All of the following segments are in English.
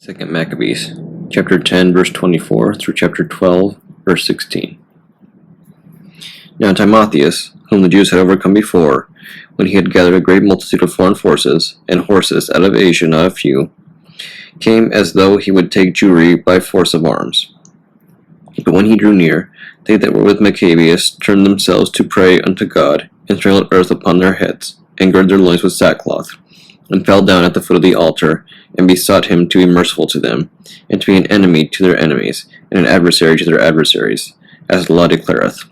2 Maccabees, chapter 10, verse 24, through chapter 12, verse 16. Now Timotheus, whom the Jews had overcome before, when he had gathered a great multitude of foreign forces, and horses out of Asia not a few, came as though he would take Jewry by force of arms. But when he drew near, they that were with Maccabees turned themselves to pray unto God, and sprinkled earth upon their heads, and girded their loins with sackcloth, and fell down at the foot of the altar, and besought him to be merciful to them, and to be an enemy to their enemies, and an adversary to their adversaries, as the law declareth.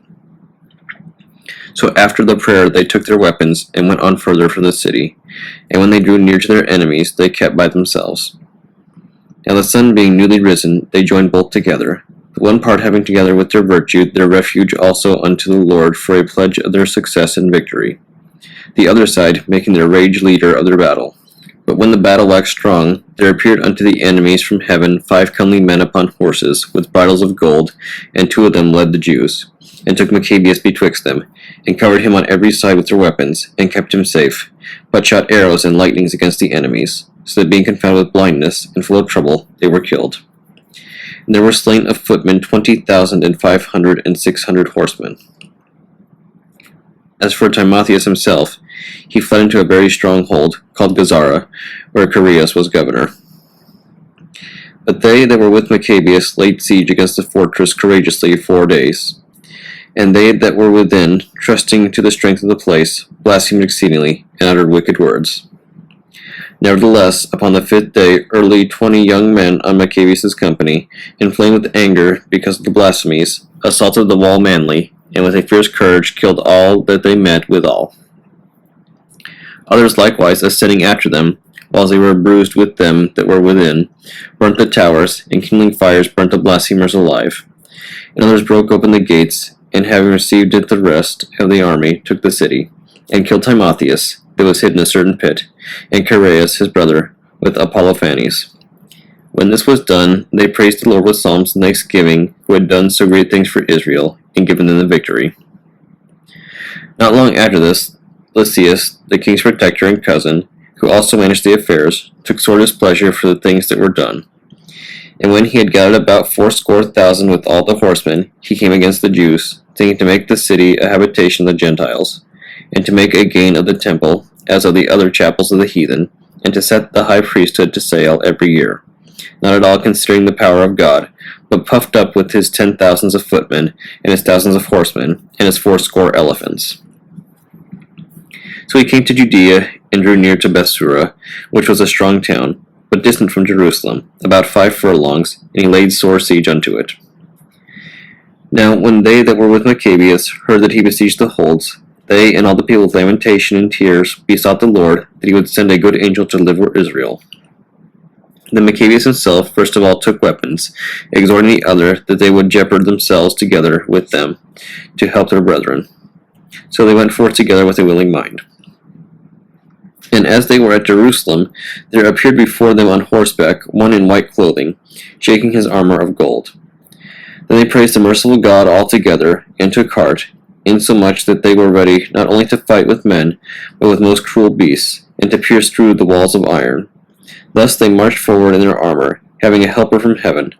So after the prayer they took their weapons, and went on further from the city, and when they drew near to their enemies, they kept by themselves. Now the sun being newly risen, they joined both together, the one part having together with their virtue their refuge also unto the Lord for a pledge of their success and victory, the other side making their rage leader of their battle. But when the battle waxed strong, there appeared unto the enemies from heaven 5 comely men upon horses, with bridles of gold, and 2 of them led the Jews, and took Maccabeus betwixt them, and covered him on every side with their weapons, and kept him safe, but shot arrows and lightnings against the enemies, so that being confounded with blindness, and full of trouble, they were killed. And there were slain of footmen 20,500 and 600 horsemen. As for Timotheus himself, he fled into a very strong hold, called Gazara, where Chaereas was governor. But they that were with Maccabeus laid siege against the fortress courageously 4 days. And they that were within, trusting to the strength of the place, blasphemed exceedingly, and uttered wicked words. Nevertheless, upon the 5th day, early 20 young men on Maccabeus' company, inflamed with anger because of the blasphemies, assaulted the wall manly, and with a fierce courage killed all that they met withal. Others likewise, ascending after them, whiles they were bruised with them that were within, burnt the towers, and kindling fires burnt the blasphemers alive. And others broke open the gates, and having received it the rest of the army, took the city, and killed Timotheus, that was hid in a certain pit, and Chaereas his brother, with Apollophanes. When this was done, they praised the Lord with psalms and thanksgiving, who had done so great things for Israel, and given them the victory. Not long after this, Lysias, the king's protector and cousin, who also managed the affairs, took sore displeasure for the things that were done. And when he had gathered about 80,000 with all the horsemen, he came against the Jews, thinking to make the city a habitation of the Gentiles, and to make a gain of the temple, as of the other chapels of the heathen, and to set the high priesthood to sale every year, not at all considering the power of God, but puffed up with his 10,000s of footmen, and his thousands of horsemen, and his 80 elephants. So he came to Judea, and drew near to Bethsura, which was a strong town, but distant from Jerusalem, about 5 furlongs, and he laid sore siege unto it. Now when they that were with Maccabeus heard that he besieged the holds, they and all the people with lamentation and tears besought the Lord that he would send a good angel to deliver Israel. Then Maccabeus himself first of all took weapons, exhorting the other that they would jeopard themselves together with them, to help their brethren. So they went forth together with a willing mind. And as they were at Jerusalem, there appeared before them on horseback one in white clothing, shaking his armor of gold. Then they praised the merciful God all together, and took heart, insomuch that they were ready not only to fight with men, but with most cruel beasts, and to pierce through the walls of iron. Thus they marched forward in their armor, having a helper from heaven,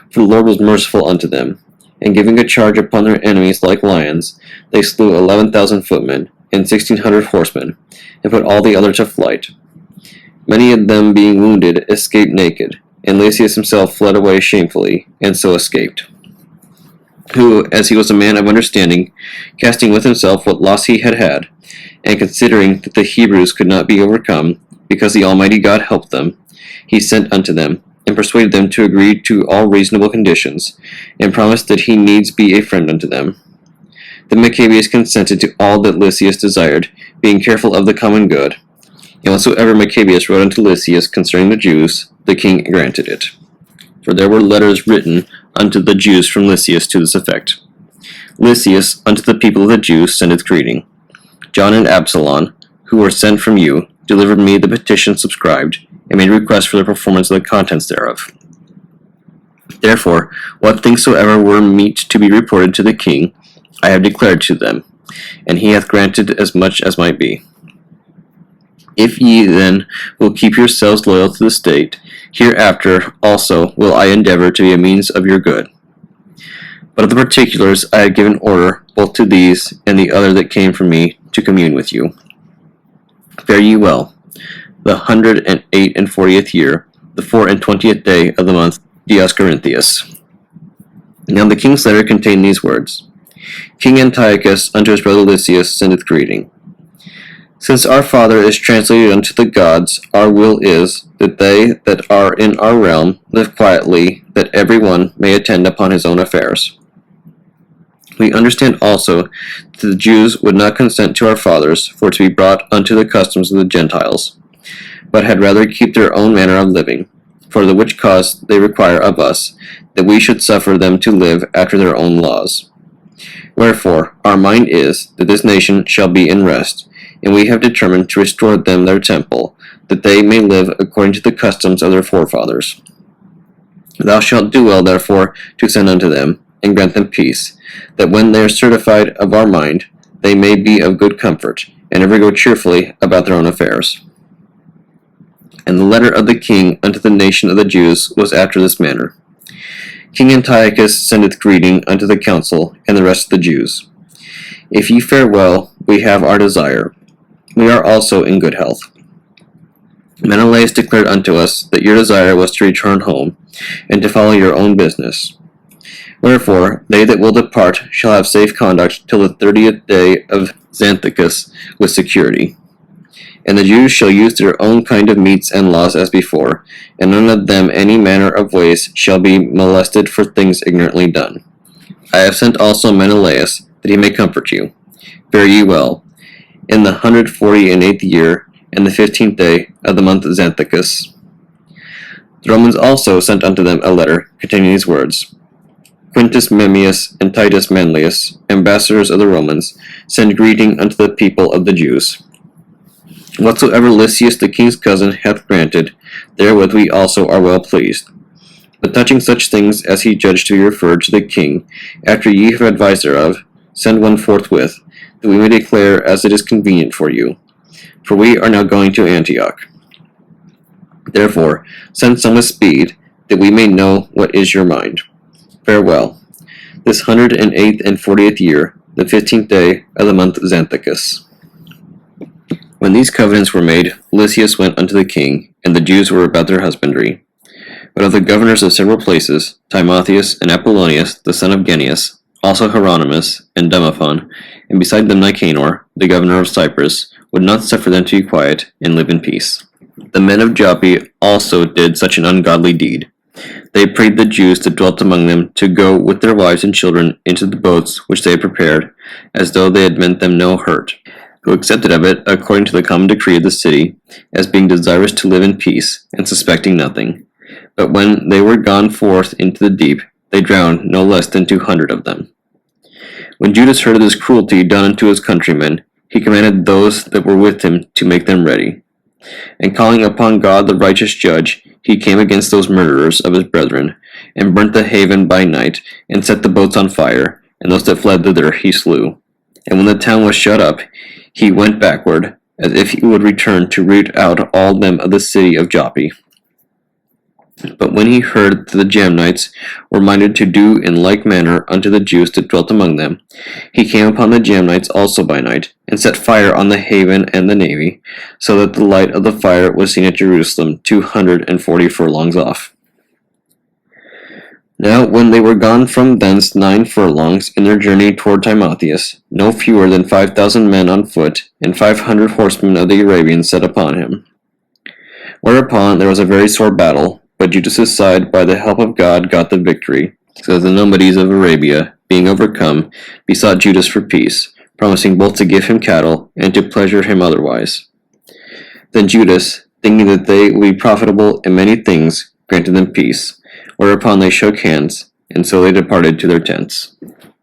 for the Lord was merciful unto them. And giving a charge upon their enemies like lions, they slew 11,000 footmen, and 1,600 horsemen, and put all the other to flight. Many of them being wounded escaped naked, and Lysias himself fled away shamefully, and so escaped. Who, as he was a man of understanding, casting with himself what loss he had had, and considering that the Hebrews could not be overcome, because the Almighty God helped them, he sent unto them, and persuaded them to agree to all reasonable conditions, and promised that he needs be a friend unto them. Then Maccabeus consented to all that Lysias desired, being careful of the common good. And whatsoever Maccabeus wrote unto Lysias concerning the Jews, the king granted it. For there were letters written unto the Jews from Lysias to this effect. Lysias unto the people of the Jews sendeth greeting. John and Absalom, who were sent from you, delivered me the petition subscribed, and made request for the performance of the contents thereof. Therefore, what things soever were meet to be reported to the king, I have declared to them, and he hath granted as much as might be. If ye then will keep yourselves loyal to the state, hereafter also will I endeavor to be a means of your good. But of the particulars I have given order, both to these and the other that came from me, to commune with you. Fare ye well. The 148th year, the 24th day of the month Dioscorinthius. Now the king's letter contained these words: King Antiochus unto his brother Lysias sendeth greeting. Since our Father is translated unto the gods, our will is that they that are in our realm live quietly, that every one may attend upon his own affairs. We understand also that the Jews would not consent to our fathers for to be brought unto the customs of the Gentiles, but had rather keep their own manner of living, for the which cause they require of us that we should suffer them to live after their own laws. Wherefore, our mind is that this nation shall be in rest, and we have determined to restore them their temple, that they may live according to the customs of their forefathers. Thou shalt do well, therefore, to send unto them, and grant them peace, that when they are certified of our mind, they may be of good comfort, and ever go cheerfully about their own affairs. And the letter of the king unto the nation of the Jews was after this manner. King Antiochus sendeth greeting unto the council and the rest of the Jews. If ye fare well, we have our desire. We are also in good health. Menelaus declared unto us that your desire was to return home, and to follow your own business. Wherefore, they that will depart shall have safe conduct till the 30th day of Xanthicus with security. And the Jews shall use their own kind of meats and laws as before, and none of them any manner of ways shall be molested for things ignorantly done. I have sent also Menelaus, that he may comfort you. Fare ye well. In the 148th year, and the 15th day of the month Xanthicus. The Romans also sent unto them a letter containing these words: Quintus Memmius and Titus Manlius, ambassadors of the Romans, send greeting unto the people of the Jews. Whatsoever Lysias the king's cousin hath granted, therewith we also are well pleased. But touching such things as he judged to be referred to the king, after ye have advised thereof, send one forthwith, that we may declare as it is convenient for you. For we are now going to Antioch. Therefore, send some with speed, that we may know what is your mind. Farewell. This 108th and 40th year, the 15th day of the month Xanthicus. When these covenants were made, Lysias went unto the king, and the Jews were about their husbandry. But of the governors of several places, Timotheus and Apollonius, the son of Genius, also Hieronymus and Demophon, and beside them Nicanor, the governor of Cyprus, would not suffer them to be quiet and live in peace. The men of Joppa also did such an ungodly deed. They prayed the Jews that dwelt among them to go with their wives and children into the boats which they had prepared, as though they had meant them no hurt, who accepted of it according to the common decree of the city, as being desirous to live in peace, and suspecting nothing. But when they were gone forth into the deep, they drowned no less than 200 of them. When Judas heard of this cruelty done unto his countrymen, he commanded those that were with him to make them ready. And calling upon God the righteous judge, he came against those murderers of his brethren, and burnt the haven by night, and set the boats on fire, and those that fled thither he slew. And when the town was shut up, he went backward, as if he would return to root out all them of the city of Joppa. But when he heard that the Jamnites were minded to do in like manner unto the Jews that dwelt among them, he came upon the Jamnites also by night, and set fire on the haven and the navy, so that the light of the fire was seen at Jerusalem 240 furlongs off. Now when they were gone from thence 9 furlongs in their journey toward Timotheus, no fewer than 5,000 men on foot, and 500 horsemen of the Arabians set upon him. Whereupon there was a very sore battle, but Judas's side by the help of God got the victory, so that the Nomades of Arabia, being overcome, besought Judas for peace, promising both to give him cattle and to pleasure him otherwise. Then Judas, thinking that they would be profitable in many things, granted them peace, whereupon they shook hands, and so they departed to their tents.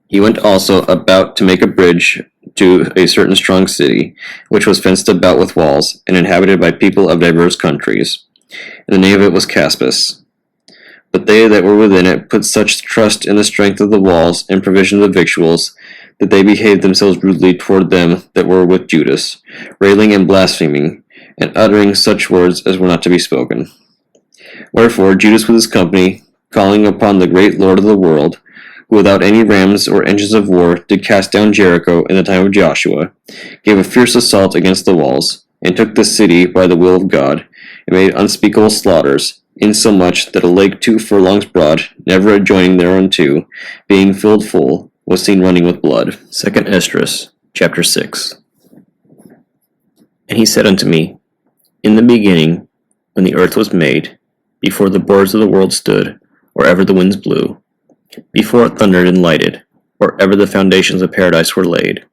He went also about to make a bridge to a certain strong city, which was fenced about with walls, and inhabited by people of diverse countries. And the name of it was Caspus. But they that were within it put such trust in the strength of the walls and provision of the victuals, that they behaved themselves rudely toward them that were with Judas, railing and blaspheming, and uttering such words as were not to be spoken. Wherefore Judas with his company, calling upon the great Lord of the world, who without any rams or engines of war did cast down Jericho in the time of Joshua, gave a fierce assault against the walls, and took the city by the will of God, and made unspeakable slaughters, insomuch that a lake 2 furlongs broad, never adjoining thereunto, being filled full, was seen running with blood. 2 Esdras, chapter 6. And he said unto me, In the beginning, when the earth was made, before the borders of the world stood, or ever the winds blew, before it thundered and lighted, or ever the foundations of paradise were laid,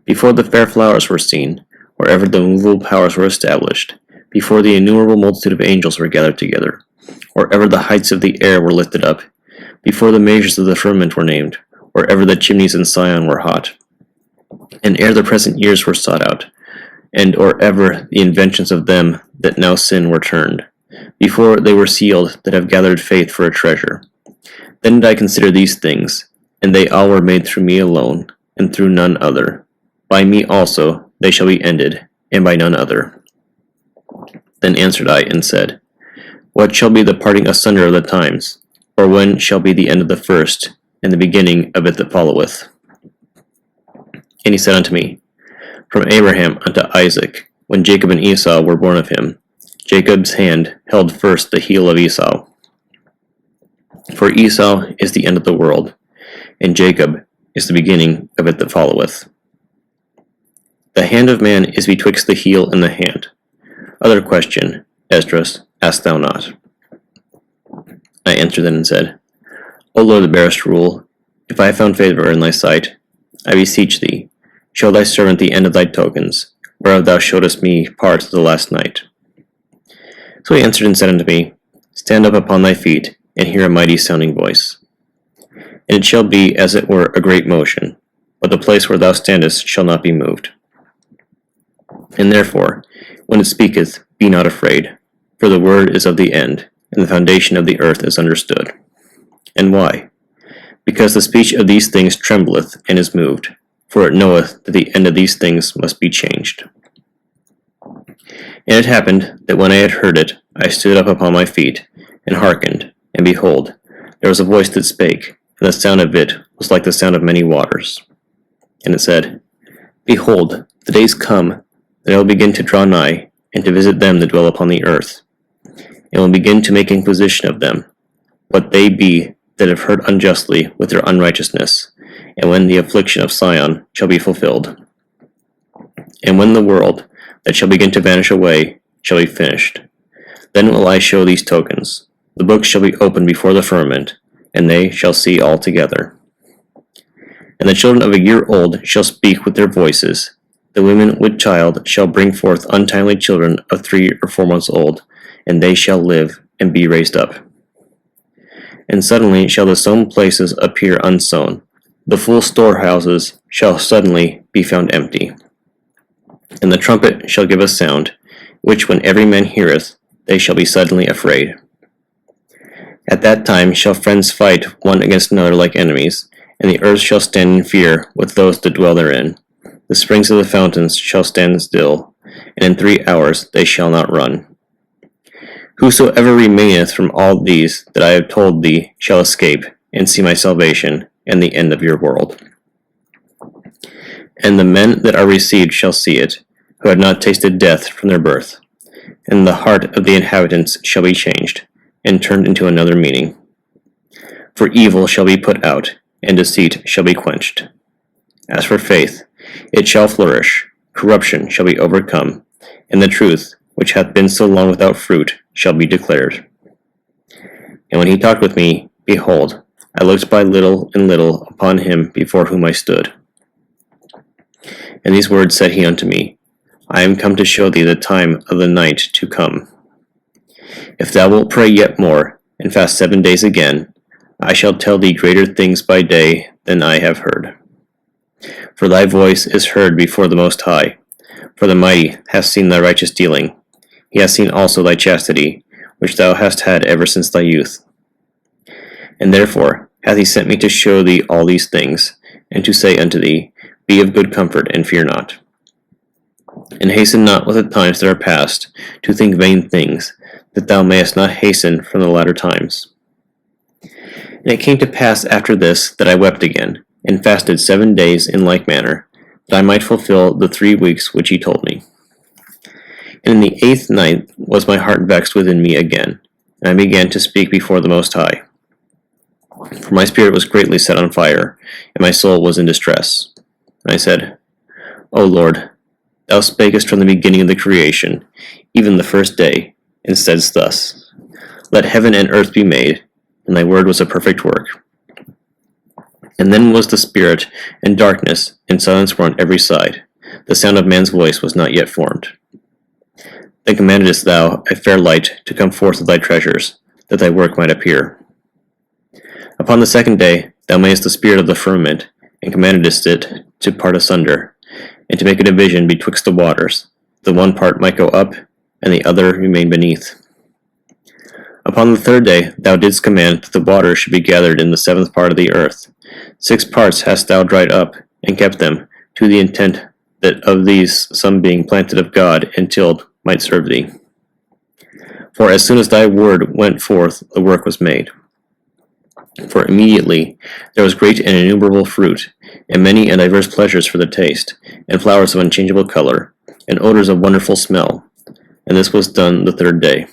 before the fair flowers were seen, or ever the movable powers were established, before the innumerable multitude of angels were gathered together, or ever the heights of the air were lifted up, before the measures of the firmament were named, or ever the chimneys in Sion were hot, and ere the present years were sought out, and or ever the inventions of them that now sin were turned, before they were sealed that have gathered faith for a treasure. Then did I consider these things, and they all were made through me alone, and through none other. By me also they shall be ended, and by none other. Then answered I, and said, What shall be the parting asunder of the times? Or when shall be the end of the first, and the beginning of it that followeth? And he said unto me, From Abraham unto Isaac, when Jacob and Esau were born of him, Jacob's hand held first the heel of Esau. For Esau is the end of the world, and Jacob is the beginning of it that followeth. The hand of man is betwixt the heel and the hand. Other question, Esdras, ask thou not. I answered then and said, O Lord that bearest rule, if I have found favor in thy sight, I beseech thee, show thy servant the end of thy tokens, whereof thou showedst me part the last night. So he answered and said unto me, Stand up upon thy feet, and hear a mighty sounding voice. And it shall be as it were a great motion, but the place where thou standest shall not be moved. And therefore, when it speaketh, be not afraid, for the word is of the end, and the foundation of the earth is understood. And why? Because the speech of these things trembleth and is moved, for it knoweth that the end of these things must be changed. And it happened that when I had heard it, I stood up upon my feet, and hearkened, and behold, there was a voice that spake, and the sound of it was like the sound of many waters. And it said, Behold, the days come, that I will begin to draw nigh, and to visit them that dwell upon the earth, and will begin to make inquisition of them, what they be that have hurt unjustly with their unrighteousness, and when the affliction of Sion shall be fulfilled. And when the world that shall begin to vanish away shall be finished, then will I show these tokens. The books shall be opened before the firmament, and they shall see all together. And the children of a year old shall speak with their voices. The women with child shall bring forth untimely children of 3 or 4 months old, and they shall live and be raised up. And suddenly shall the sown places appear unsown. The full storehouses shall suddenly be found empty. And the trumpet shall give a sound, which when every man heareth, they shall be suddenly afraid. At that time shall friends fight one against another like enemies, and the earth shall stand in fear with those that dwell therein. The springs of the fountains shall stand still, and in 3 hours they shall not run. Whosoever remaineth from all these that I have told thee shall escape, and see my salvation, and the end of your world. And the men that are received shall see it, who had not tasted death from their birth. And the heart of the inhabitants shall be changed, and turned into another meaning. For evil shall be put out, and deceit shall be quenched. As for faith, it shall flourish, corruption shall be overcome, and the truth, which hath been so long without fruit, shall be declared. And when he talked with me, behold, I looked by little and little upon him before whom I stood. And these words said he unto me, I am come to show thee the time of the night to come. If thou wilt pray yet more, and fast 7 days again, I shall tell thee greater things by day than I have heard. For thy voice is heard before the Most High, for the Mighty hath seen thy righteous dealing. He hath seen also thy chastity, which thou hast had ever since thy youth. And therefore hath he sent me to show thee all these things, and to say unto thee, Be of good comfort, and fear not. And hasten not with the times that are past, to think vain things, that thou mayest not hasten from the latter times. And it came to pass after this that I wept again, and fasted 7 days in like manner, that I might fulfill the 3 weeks which he told me. And in the 8th night was my heart vexed within me again, and I began to speak before the Most High. For my spirit was greatly set on fire, and my soul was in distress. And I said, O Lord, thou spakest from the beginning of the creation, even the first day, and saidst thus, Let heaven and earth be made, and thy word was a perfect work. And then was the spirit, and darkness, and silence were on every side. The sound of man's voice was not yet formed. Then commandedst thou a fair light to come forth of thy treasures, that thy work might appear. Upon the 2nd day thou madest the spirit of the firmament, and commandedst it to part asunder, and to make a division betwixt the waters. The one part might go up, and the other remain beneath. Upon the 3rd day thou didst command that the waters should be gathered in the 7th part of the earth. 6 parts hast thou dried up, and kept them, to the intent that of these some being planted of God and tilled might serve thee. For as soon as thy word went forth, the work was made. For immediately there was great and innumerable fruit, and many and diverse pleasures for the taste, and flowers of unchangeable color, and odors of wonderful smell. And this was done the 3rd day.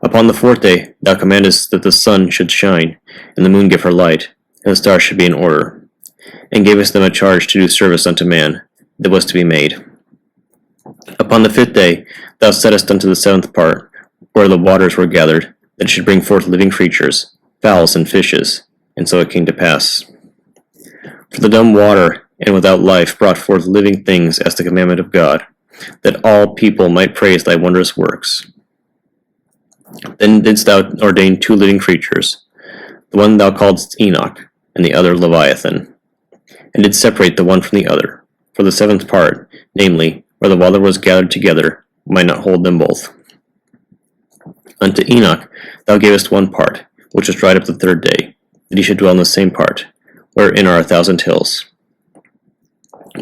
Upon the 4th day thou commandest that the sun should shine, and the moon give her light, and the stars should be in order, and gavest them a charge to do service unto man that was to be made. Upon the 5th day thou settest unto the 7th part, where the waters were gathered, that it should bring forth living creatures, fowls and fishes, and so it came to pass. For the dumb water and without life brought forth living things as the commandment of God, that all people might praise thy wondrous works. Then didst thou ordain 2 living creatures, the one thou calledst Enoch, and the other Leviathan, and didst separate the one from the other, for the 7th part, namely, where the water was gathered together, might not hold them both. Unto Enoch thou gavest 1 part, which was dried up the 3rd day, that he should dwell in the same part, wherein are 1,000 hills.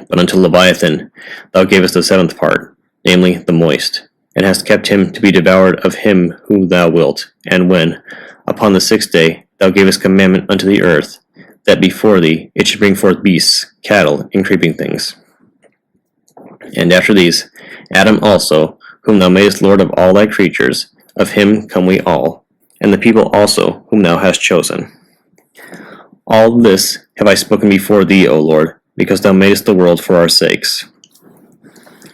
But unto Leviathan thou gavest the 7th part, namely the moist, and hast kept him to be devoured of him whom thou wilt. And when, upon the 6th day, thou gavest commandment unto the earth, that before thee it should bring forth beasts, cattle, and creeping things. And after these, Adam also, whom thou madest Lord of all thy creatures, of him come we all, and the people also whom thou hast chosen. All this have I spoken before thee, O Lord, because thou madest the world for our sakes.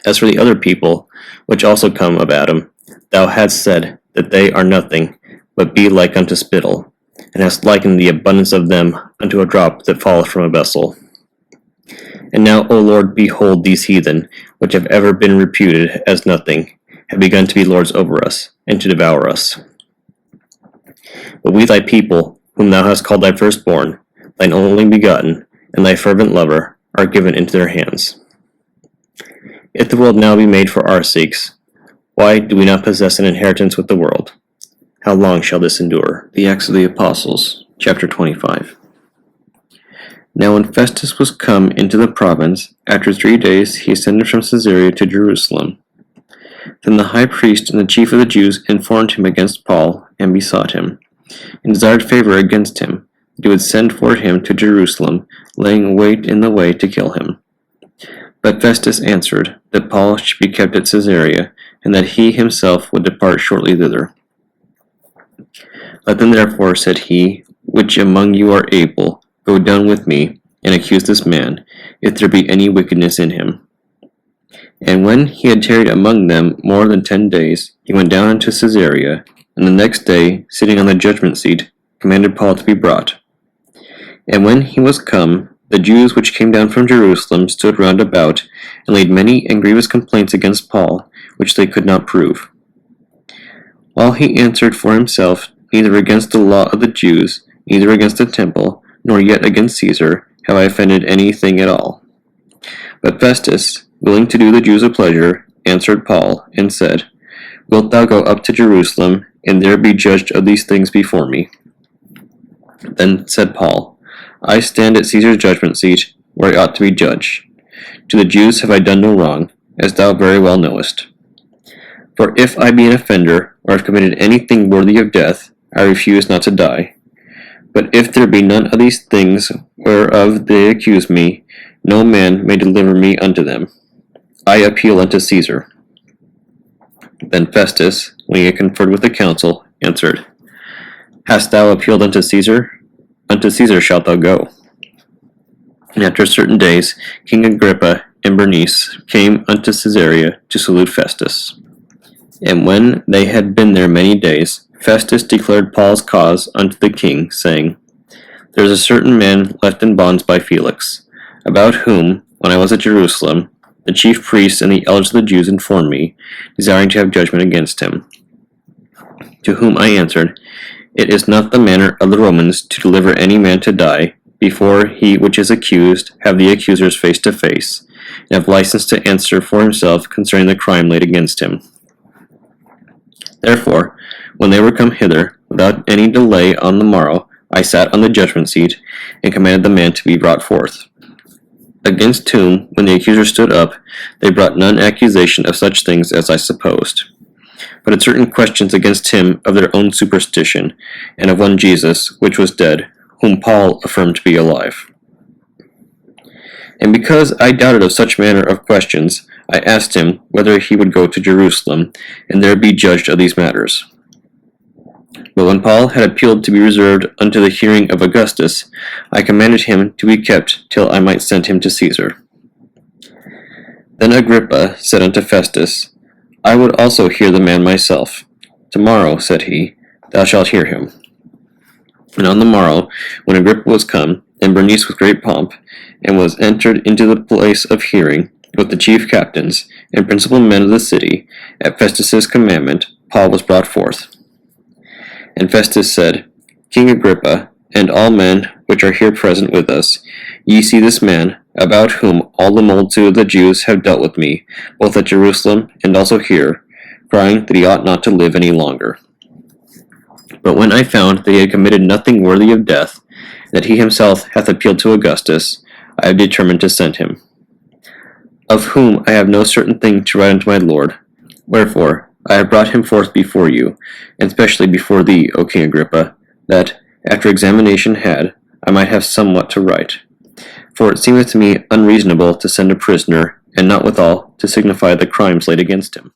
As for the other people, which also come of Adam, thou hadst said that they are nothing, but be like unto spittle, and hast likened the abundance of them unto a drop that falleth from a vessel. And now, O Lord, behold, these heathen, which have ever been reputed as nothing, have begun to be lords over us, and to devour us. But we thy people, whom thou hast called thy firstborn, thine only begotten, and thy fervent lover, are given into their hands. If the world now be made for our sakes, why do we not possess an inheritance with the world? How long shall this endure? The Acts of the Apostles, chapter 25. Now when Festus was come into the province, after 3 days he ascended from Caesarea to Jerusalem. Then the high priest and the chief of the Jews informed him against Paul, and besought him, and desired favor against him, that he would send for him to Jerusalem, laying wait in the way to kill him. But Festus answered, that Paul should be kept at Caesarea, and that he himself would depart shortly thither. Let them therefore, said he, which among you are able, go down with me, and accuse this man, if there be any wickedness in him. And when he had tarried among them more than 10 days, he went down into Caesarea, and the next day, sitting on the judgment seat, commanded Paul to be brought. And when he was come, the Jews which came down from Jerusalem stood round about, and laid many and grievous complaints against Paul, which they could not prove. While he answered for himself, neither against the law of the Jews, neither against the temple, nor yet against Caesar, have I offended anything at all. But Festus, willing to do the Jews a pleasure, answered Paul, and said, Wilt thou go up to Jerusalem, and there be judged of these things before me? Then said Paul, I stand at Caesar's judgment seat, where I ought to be judged. To the Jews have I done no wrong, as thou very well knowest. For if I be an offender, or have committed anything worthy of death, I refuse not to die. But if there be none of these things whereof they accuse me, no man may deliver me unto them. I appeal unto Caesar. Then Festus, when he had conferred with the council, answered, Hast thou appealed unto Caesar? Unto Caesar shalt thou go. And after certain days, King Agrippa and Bernice came unto Caesarea to salute Festus. And when they had been there many days, Festus declared Paul's cause unto the king, saying, There is a certain man left in bonds by Felix, about whom, when I was at Jerusalem, the chief priests and the elders of the Jews informed me, desiring to have judgment against him. To whom I answered, It is not the manner of the Romans to deliver any man to die, before he which is accused have the accusers face to face, and have license to answer for himself concerning the crime laid against him. Therefore, when they were come hither, without any delay on the morrow, I sat on the judgment seat, and commanded the man to be brought forth. Against whom, when the accusers stood up, they brought none accusation of such things as I supposed, but had certain questions against him of their own superstition, and of one Jesus, which was dead, whom Paul affirmed to be alive. And because I doubted of such manner of questions, I asked him whether he would go to Jerusalem, and there be judged of these matters. But when Paul had appealed to be reserved unto the hearing of Augustus, I commanded him to be kept till I might send him to Caesar. Then Agrippa said unto Festus, I would also hear the man myself. Tomorrow, said he, thou shalt hear him. And on the morrow, when Agrippa was come, and Bernice with great pomp, and was entered into the place of hearing, with the chief captains and principal men of the city, at Festus's commandment, Paul was brought forth. And Festus said, King Agrippa, and all men which are here present with us, ye see this man, about whom all the multitude of the Jews have dealt with me, both at Jerusalem and also here, crying that he ought not to live any longer. But when I found that he had committed nothing worthy of death, that he himself hath appealed to Augustus, I have determined to send him. Of whom I have no certain thing to write unto my lord. Wherefore, I have brought him forth before you, and especially before thee, O King Agrippa, that, after examination had, I might have somewhat to write. For it seemeth to me unreasonable to send a prisoner, and not withal to signify the crimes laid against him.